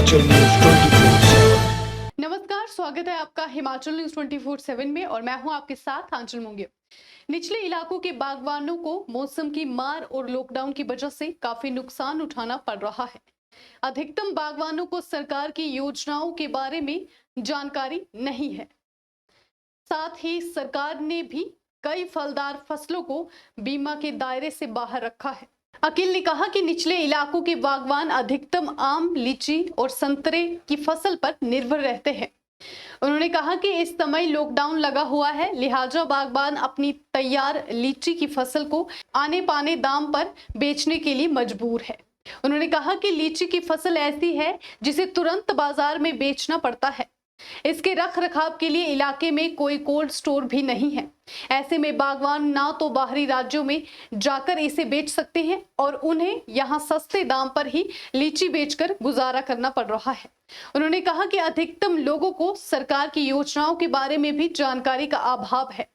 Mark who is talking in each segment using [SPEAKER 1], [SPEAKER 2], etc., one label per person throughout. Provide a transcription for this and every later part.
[SPEAKER 1] Himachal news 24/7।
[SPEAKER 2] नमस्कार, स्वागत है आपका हिमाचल न्यूज 24/7 में और मैं हूं आपके साथ आंचल मुंगे। निचले इलाकों के बागवानों को मौसम की मार और लॉकडाउन की वजह से काफी नुकसान उठाना पड़ रहा है। अधिकतम बागवानों को सरकार की योजनाओं के बारे में जानकारी नहीं है। साथ ही सरकार ने भी कई फलदार फसलों को बीमा के दायरे से बाहर रखा है। अकील ने कहा कि निचले इलाकों के बागवान अधिकतम आम, लीची और संतरे की फसल पर निर्भर रहते हैं। उन्होंने कहा कि इस समय लॉकडाउन लगा हुआ है, लिहाजा बागबान अपनी तैयार लीची की फसल को आने पाने दाम पर बेचने के लिए मजबूर है। उन्होंने कहा कि लीची की फसल ऐसी है जिसे तुरंत बाजार में बेचना पड़ता है। इसके रख रखाव के लिए इलाके में कोई कोल्ड स्टोर भी नहीं है। ऐसे में बागवान ना तो बाहरी राज्यों में जाकर इसे बेच सकते हैं और उन्हें यहाँ सस्ते दाम पर ही लीची बेचकर गुजारा करना पड़ रहा है। उन्होंने कहा कि अधिकतम लोगों को सरकार की योजनाओं के बारे में भी जानकारी का अभाव है,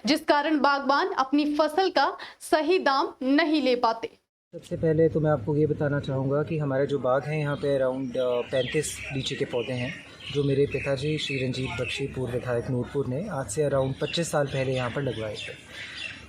[SPEAKER 2] जिस कारण बागवान अपनी फसल का सही दाम नहीं ले पाते।
[SPEAKER 3] सबसे पहले तो मैं आपको ये बताना चाहूँगा कि हमारे जो बाग हैं यहाँ पे अराउंड 35 लीची के पौधे हैं, जो मेरे पिताजी श्री रंजीत बख्शी पूर्व विधायक नूरपुर ने आज से अराउंड 25 साल पहले यहाँ पर लगवाए थे।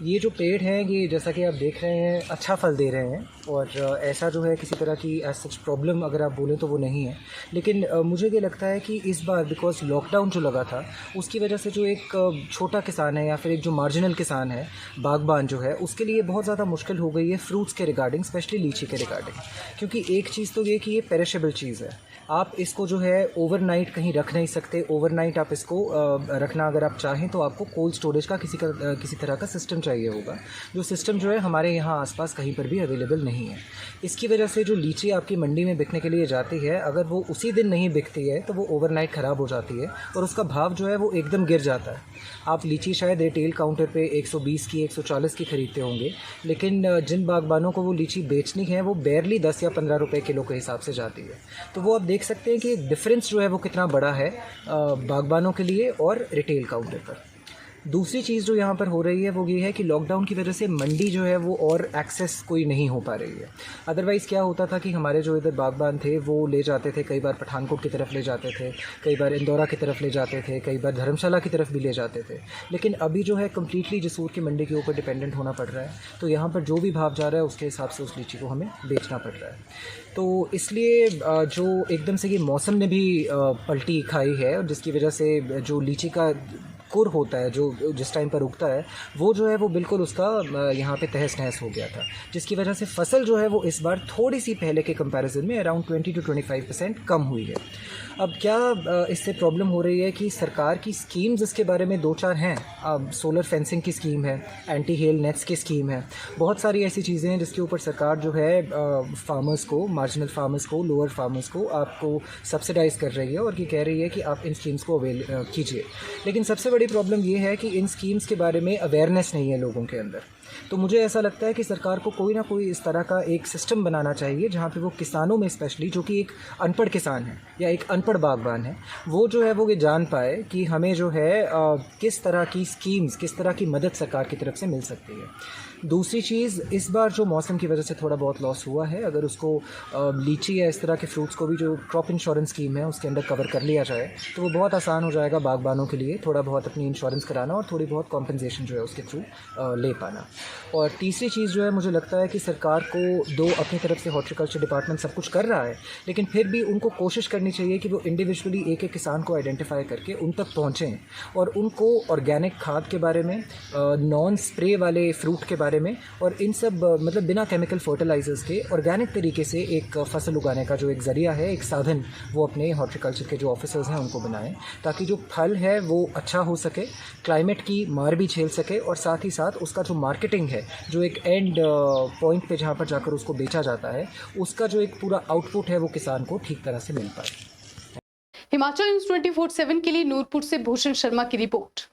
[SPEAKER 3] ये जो पेड़ हैं ये जैसा कि आप देख रहे हैं अच्छा फल दे रहे हैं और ऐसा जो है किसी तरह की एज सच प्रॉब्लम अगर आप बोलें तो वो नहीं है। लेकिन मुझे ये लगता है कि इस बार बिकॉज लॉकडाउन जो लगा था उसकी वजह से जो एक छोटा किसान है या फिर एक जो मार्जिनल किसान है, बागबान जो है, उसके लिए बहुत ज़्यादा मुश्किल हो गई है फ्रूट्स के रिगार्डिंग, स्पेशली लीची के रिगार्डिंग। क्योंकि एक चीज़ तो ये कि ये पेरिशेबल चीज़ है, आप इसको जो है ओवरनाइट कहीं रख नहीं सकते। ओवरनाइट आप इसको रखना अगर आप चाहें तो आपको कोल्ड स्टोरेज का किसी तरह का सिस्टम चाहिए होगा, जो सिस्टम जो है हमारे यहाँ आसपास कहीं पर भी अवेलेबल नहीं है। इसकी वजह से जो लीची आपकी मंडी में बिकने के लिए जाती है, अगर वो उसी दिन नहीं बिकती है तो वो ओवरनाइट ख़राब हो जाती है और उसका भाव जो है वो एकदम गिर जाता है। आप लीची शायद रिटेल काउंटर पे 120 की 140 की खरीदते होंगे, लेकिन जिन बागबानों को वो लीची बेचनी है वो बेरली 10 या 15 रुपये किलो के हिसाब से जाती है। तो वो आप देख सकते हैं कि डिफरेंस जो है वो कितना बड़ा है बागबानों के लिए और रिटेल काउंटर पर। दूसरी चीज़ जो यहाँ पर हो रही है वो ये है कि लॉकडाउन की वजह से मंडी जो है वो और एक्सेस कोई नहीं हो पा रही है। अदरवाइज़ क्या होता था कि हमारे जो इधर बागबान थे वो ले जाते थे, कई बार पठानकोट की तरफ ले जाते थे, कई बार इंदौरा की तरफ ले जाते थे, कई बार धर्मशाला की तरफ भी ले जाते थे। लेकिन अभी जो है कम्प्लीटली जसूर की मंडी के ऊपर डिपेंडेंट होना पड़ रहा है। तो यहाँ पर जो भी भाव जा रहा है उसके हिसाब से उस लीची को हमें बेचना पड़ रहा है। तो इसलिए जो एकदम से ये मौसम ने भी पलटी खाई है और जिसकी वजह से जो लीची का कुर होता है जो जिस टाइम पर उगता है वो जो है वो बिल्कुल उसका यहाँ पे तहस नहस हो गया था, जिसकी वजह से फसल जो है वो इस बार थोड़ी सी पहले के कंपैरिजन में अराउंड 20 to 25% कम हुई है। अब क्या इससे प्रॉब्लम हो रही है कि सरकार की स्कीम्स इसके बारे में 2-4 हैं। अब सोलर फेंसिंग की स्कीम है, एंटी हेल नेट्स की स्कीम है, बहुत सारी ऐसी चीज़ें हैं जिसके ऊपर सरकार जो है फार्मर्स को, मार्जिनल फार्मर्स को, लोअर फार्मर्स को आपको सब्सिडाइज़ कर रही है और ये कह रही है कि आप इन स्कीम्स को अवेल कीजिए। लेकिन सबसे बड़ी प्रॉब्लम ये है कि इन स्कीम्स के बारे में अवेयरनेस नहीं है लोगों के अंदर। तो मुझे ऐसा लगता है कि सरकार को कोई ना कोई इस तरह का एक सिस्टम बनाना चाहिए जहाँ पे वो किसानों में स्पेशली, जो कि एक अनपढ़ किसान है या एक अनपढ़ बागबान है, वो जो है वो ये जान पाए कि हमें जो है किस तरह की स्कीम्स, किस तरह की मदद सरकार की तरफ से मिल सकती है। दूसरी चीज़, इस बार जो मौसम की वजह से थोड़ा बहुत लॉस हुआ है, अगर उसको लीची या इस तरह के फ्रूट्स को भी जो क्रॉप इंश्योरेंस स्कीम है उसके अंदर कवर कर लिया जाए तो वो बहुत आसान हो जाएगा बागबानों के लिए थोड़ा बहुत अपनी इंश्योरेंस कराना और थोड़ी बहुत कॉम्पनसेशन जो है उसके थ्रू ले पाना। और तीसरी चीज़ जो है, मुझे लगता है कि सरकार को अपनी तरफ से हॉर्टिकल्चर डिपार्टमेंट सब कुछ कर रहा है, लेकिन फिर भी उनको कोशिश करनी चाहिए कि वो इंडिविजुअली एक एक किसान को आइडेंटिफाई करके उन तक पहुँचें और उनको ऑर्गेनिक खाद के बारे में, नॉन स्प्रे वाले फ्रूट के बारे में और इन सब मतलब बिना केमिकल फर्टिलाइजर्स के ऑर्गेनिक तरीके से एक फसल उगाने का जो एक ज़रिया है, एक साधन, वो अपने हॉर्टिकल्चर के जो ऑफिसर्स हैं उनको बनाएं, ताकि जो फल है वो अच्छा हो सके, क्लाइमेट की मार भी झेल सके और साथ ही साथ उसका जो मार्केटिंग है, जो एक एंड पॉइंट पे जहाँ पर जाकर उसको बेचा जाता है, उसका जो एक पूरा आउटपुट है वो किसान को ठीक तरह से मिल पाए।
[SPEAKER 2] हिमाचल न्यूज 24/7 के लिए नूरपुर से भूषण शर्मा की रिपोर्ट।